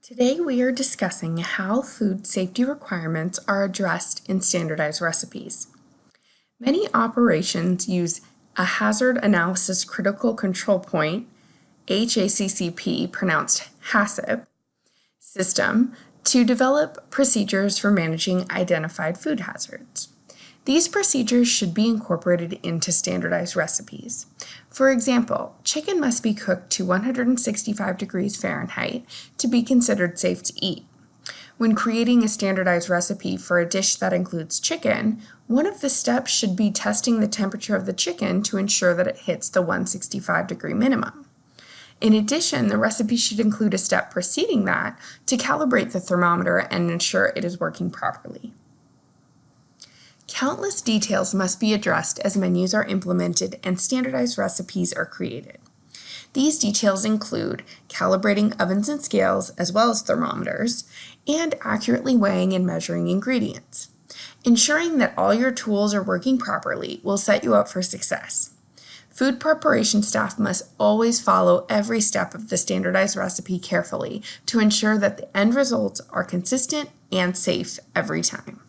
Today we are discussing how food safety requirements are addressed in standardized recipes. Many operations use a Hazard Analysis Critical Control Point, HACCP, pronounced HACCP, system to develop procedures for managing identified food hazards. These procedures should be incorporated into standardized recipes. For example, chicken must be cooked to 165 degrees Fahrenheit to be considered safe to eat. When creating a standardized recipe for a dish that includes chicken, one of the steps should be testing the temperature of the chicken to ensure that it hits the 165-degree minimum. In addition, the recipe should include a step preceding that to calibrate the thermometer and ensure it is working properly. Countless details must be addressed as menus are implemented and standardized recipes are created. These details include calibrating ovens and scales as well as thermometers, and accurately weighing and measuring ingredients. Ensuring that all your tools are working properly will set you up for success. Food preparation staff must always follow every step of the standardized recipe carefully to ensure that the end results are consistent and safe every time.